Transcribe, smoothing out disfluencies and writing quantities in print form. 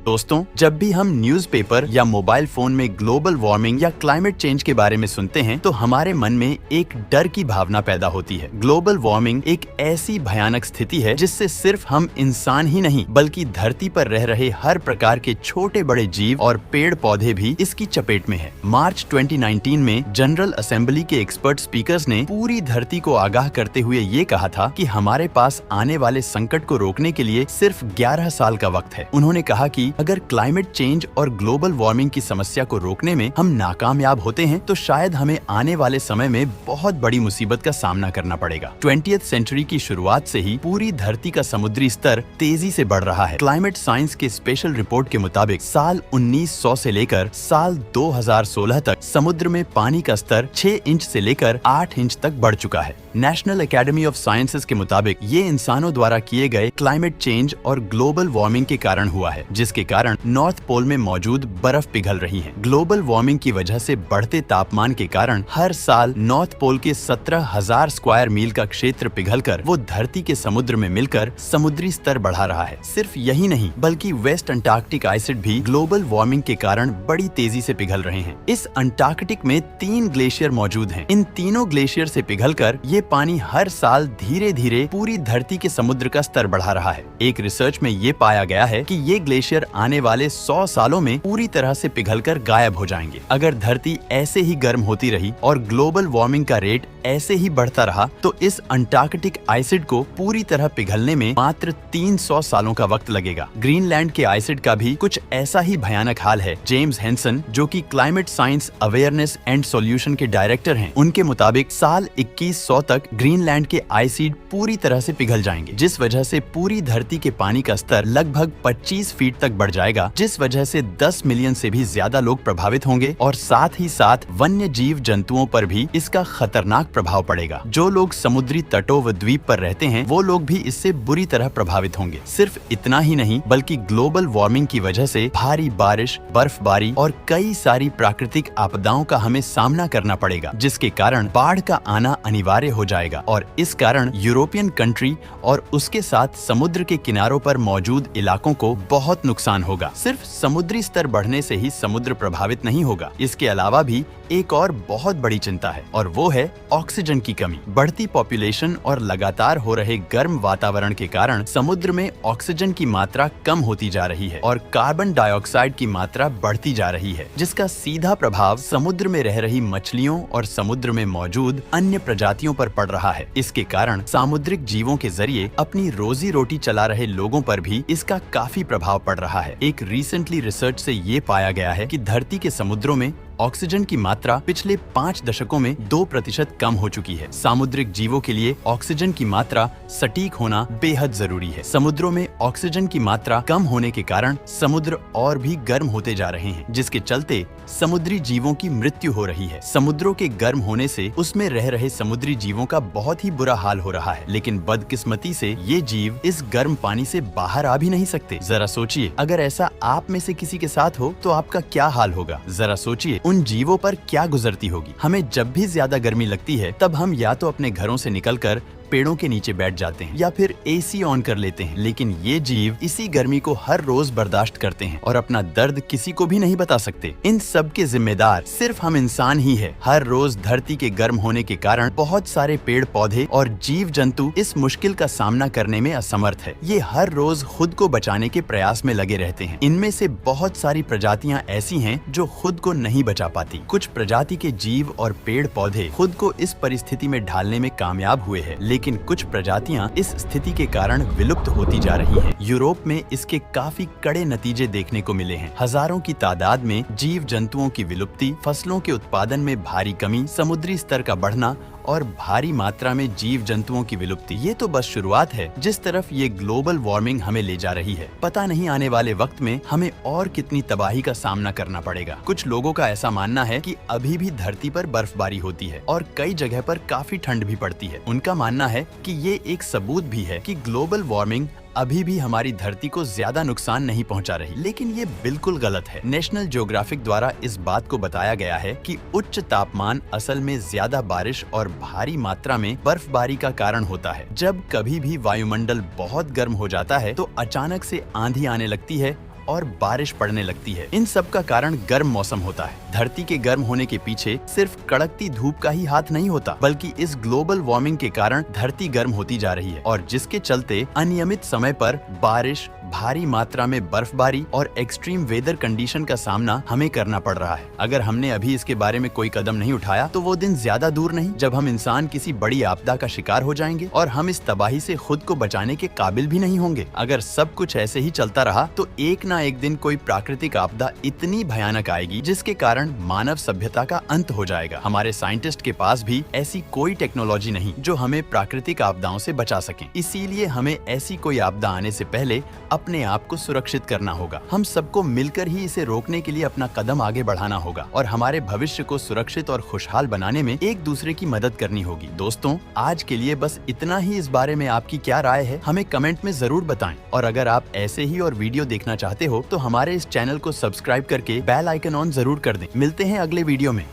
दोस्तों, जब भी हम न्यूज़पेपर या मोबाइल फोन में ग्लोबल वार्मिंग या क्लाइमेट चेंज के बारे में सुनते हैं तो हमारे मन में एक डर की भावना पैदा होती है। ग्लोबल वार्मिंग एक ऐसी भयानक स्थिति है जिससे सिर्फ हम इंसान ही नहीं बल्कि धरती पर रह रहे हर प्रकार के छोटे बड़े जीव और पेड़ पौधे भी इसकी चपेट में है। मार्च 2019 में जनरल असेंबली के एक्सपर्ट स्पीकर्स ने पूरी धरती को आगाह करते हुए ये कहा था कि हमारे पास आने वाले संकट को रोकने के लिए सिर्फ 11 साल का वक्त है। उन्होंने कहा कि अगर क्लाइमेट चेंज और ग्लोबल वार्मिंग की समस्या को रोकने में हम नाकामयाब होते हैं तो शायद हमें आने वाले समय में बहुत बड़ी मुसीबत का सामना करना पड़ेगा। 20th सेंचुरी की शुरुआत से ही पूरी धरती का समुद्री स्तर तेजी से बढ़ रहा है। क्लाइमेट साइंस के स्पेशल रिपोर्ट के मुताबिक साल 1900 से लेकर साल 2016 तक समुद्र में पानी का स्तर 6 इंच से लेकर 8 इंच तक बढ़ चुका है। नेशनल एकेडमी ऑफ साइंसेज के मुताबिक ये इंसानों द्वारा किए गए क्लाइमेट चेंज और ग्लोबल वार्मिंग के कारण हुआ है, जिसके कारण नॉर्थ पोल में मौजूद बर्फ पिघल रही है। ग्लोबल वार्मिंग की वजह से बढ़ते तापमान के कारण हर साल नॉर्थ पोल के 17,000 स्क्वायर मील का क्षेत्र पिघलकर वो धरती के समुद्र में मिलकर समुद्री स्तर बढ़ा रहा है। सिर्फ यही नहीं बल्कि वेस्ट अंटार्कटिक आइसिड भी ग्लोबल वार्मिंग के कारण बड़ी तेजी से पिघल रहे हैं। इस अंटार्कटिक में 3 ग्लेशियर मौजूद हैं। इन तीनों ग्लेशियर से पिघलकर ये पानी हर साल धीरे धीरे पूरी धरती के समुद्र का स्तर बढ़ा रहा है। एक रिसर्च में ये पाया गया है कि ये ग्लेशियर आने वाले 100 सालों में पूरी तरह से पिघलकर गायब हो जाएंगे। अगर धरती ऐसे ही गर्म होती रही और ग्लोबल वार्मिंग का रेट ऐसे ही बढ़ता रहा तो इस अंटार्कटिक आइसिड को पूरी तरह पिघलने में मात्र 300 सालों का वक्त लगेगा। ग्रीनलैंड के आइसिड का भी कुछ ऐसा ही भयानक हाल है। जेम्स हेंसन, जो कि climate science awareness and solution के डायरेक्टर हैं, उनके मुताबिक साल 2100 तक ग्रीनलैंड के आइसिड पूरी तरह से पिघल जाएंगे, जिस वजह से पूरी धरती के पानी का स्तर लगभग 25 फीट तक बढ़ जाएगा, जिस वजह से 10 मिलियन से भी ज्यादा लोग प्रभावित होंगे और साथ ही साथ वन्य जीव जंतुओं पर भी इसका खतरनाक प्रभाव पड़ेगा। जो लोग समुद्री तटों व द्वीप पर रहते हैं वो लोग भी इससे बुरी तरह प्रभावित होंगे। सिर्फ इतना ही नहीं बल्कि ग्लोबल वार्मिंग की वजह से भारी बारिश, बर्फबारी और कई सारी प्राकृतिक आपदाओं का हमें सामना करना पड़ेगा, जिसके कारण बाढ़ का आना अनिवार्य हो जाएगा और इस कारण यूरोपियन कंट्री और उसके साथ समुद्र के किनारों पर मौजूद इलाकों को बहुत नुकसान होगा। सिर्फ समुद्री स्तर बढ़ने से ही समुद्र प्रभावित नहीं होगा, इसके अलावा भी एक और बहुत बड़ी चिंता है और वो है ऑक्सीजन की कमी। बढ़ती पॉपुलेशन और लगातार हो रहे गर्म वातावरण के कारण समुद्र में ऑक्सीजन की मात्रा कम होती जा रही है और कार्बन डाइऑक्साइड की मात्रा बढ़ती जा रही है, जिसका सीधा प्रभाव समुद्र में रह रही मछलियों और समुद्र में मौजूद अन्य प्रजातियों पर पड़ रहा है। इसके कारण सामुद्रिक जीवों के जरिए अपनी रोजी रोटी चला रहे लोगों पर भी इसका काफी प्रभाव पड़ रहा है। एक रिसेंटली रिसर्च से ये पाया गया है कि धरती के समुद्रों में ऑक्सीजन की मात्रा पिछले 5 दशकों में 2% कम हो चुकी है। सामुद्रिक जीवों के लिए ऑक्सीजन की मात्रा सटीक होना बेहद जरूरी है। समुद्रों में ऑक्सीजन की मात्रा कम होने के कारण समुद्र और भी गर्म होते जा रहे हैं, जिसके चलते समुद्री जीवों की मृत्यु हो रही है। समुद्रों के गर्म होने से उसमें रह रहे समुद्री जीवों का बहुत ही बुरा हाल हो रहा है, लेकिन बदकिस्मती से ये जीव इस गर्म पानी से बाहर आ भी नहीं सकते। जरा सोचिए, अगर ऐसा आप में से किसी के साथ हो तो आपका क्या हाल होगा। जरा सोचिए उन जीवों पर क्या गुजरती होगी। हमें जब भी ज्यादा गर्मी लगती है तब हम या तो अपने घरों से निकलकर पेड़ों के नीचे बैठ जाते हैं या फिर एसी ऑन कर लेते हैं, लेकिन ये जीव इसी गर्मी को हर रोज बर्दाश्त करते हैं और अपना दर्द किसी को भी नहीं बता सकते। इन सब के जिम्मेदार सिर्फ हम इंसान ही है। हर रोज धरती के गर्म होने के कारण बहुत सारे पेड़ पौधे और जीव जंतु इस मुश्किल का सामना करने में असमर्थ है। ये हर रोज खुद को बचाने के प्रयास में लगे रहते हैं। इनमें से बहुत सारी प्रजातियां ऐसी हैं जो खुद को नहीं बचा पाती। कुछ प्रजाति के जीव और पेड़ पौधे खुद को इस परिस्थिति में ढालने में कामयाब हुए हैं, लेकिन कुछ प्रजातियां इस स्थिति के कारण विलुप्त होती जा रही हैं। यूरोप में इसके काफी कड़े नतीजे देखने को मिले हैं। हजारों की तादाद में जीव जंतुओं की विलुप्ति, फसलों के उत्पादन में भारी कमी, समुद्री स्तर का बढ़ना और भारी मात्रा में जीव जंतुओं की विलुप्ति। ये तो बस शुरुआत है जिस तरफ ये ग्लोबल वार्मिंग हमें ले जा रही है। पता नहीं आने वाले वक्त में हमें और कितनी तबाही का सामना करना पड़ेगा। कुछ लोगों का ऐसा मानना है कि अभी भी धरती पर बर्फबारी होती है और कई जगह पर काफी ठंड भी पड़ती है। उनका मानना है कि ये एक सबूत भी है कि ग्लोबल वार्मिंग अभी भी हमारी धरती को ज्यादा नुकसान नहीं पहुंचा रही, लेकिन ये बिल्कुल गलत है। नेशनल ज्योग्राफिक द्वारा इस बात को बताया गया है कि उच्च तापमान असल में ज्यादा बारिश और भारी मात्रा में बर्फबारी का कारण होता है। जब कभी भी वायुमंडल बहुत गर्म हो जाता है तो अचानक से आंधी आने लगती है और बारिश पड़ने लगती है। इन सब का कारण गर्म मौसम होता है। धरती के गर्म होने के पीछे सिर्फ कड़कती धूप का ही हाथ नहीं होता, बल्कि इस ग्लोबल वार्मिंग के कारण धरती गर्म होती जा रही है और जिसके चलते अनियमित समय पर बारिश, भारी मात्रा में बर्फबारी और एक्सट्रीम वेदर कंडीशन का सामना हमें करना पड़ रहा है। अगर हमने अभी इसके बारे में कोई कदम नहीं उठाया तो वो दिन ज्यादा दूर नहीं जब हम इंसान किसी बड़ी आपदा का शिकार हो जाएंगे और हम इस तबाही से खुद को बचाने के काबिल भी नहीं होंगे। अगर सब कुछ ऐसे ही चलता रहा तो एक ना एक दिन कोई प्राकृतिक आपदा इतनी भयानक आएगी जिसके कारण मानव सभ्यता का अंत हो जाएगा। हमारे साइंटिस्ट के पास भी ऐसी कोई टेक्नोलॉजी नहीं जो हमें प्राकृतिक आपदाओं से बचा सके। इसीलिए हमें ऐसी कोई आपदा आने से पहले अपने आप को सुरक्षित करना होगा। हम सबको मिलकर ही इसे रोकने के लिए अपना कदम आगे बढ़ाना होगा और हमारे भविष्य को सुरक्षित और खुशहाल बनाने में एक दूसरे की मदद करनी होगी। दोस्तों, आज के लिए बस इतना ही। इस बारे में आपकी क्या राय है हमें कमेंट में जरूर बताएं और अगर आप ऐसे ही और वीडियो देखना चाहते हो तो हमारे इस चैनल को सब्सक्राइब करके बेल आइकन ऑन जरूर कर दें। मिलते हैं अगले वीडियो में।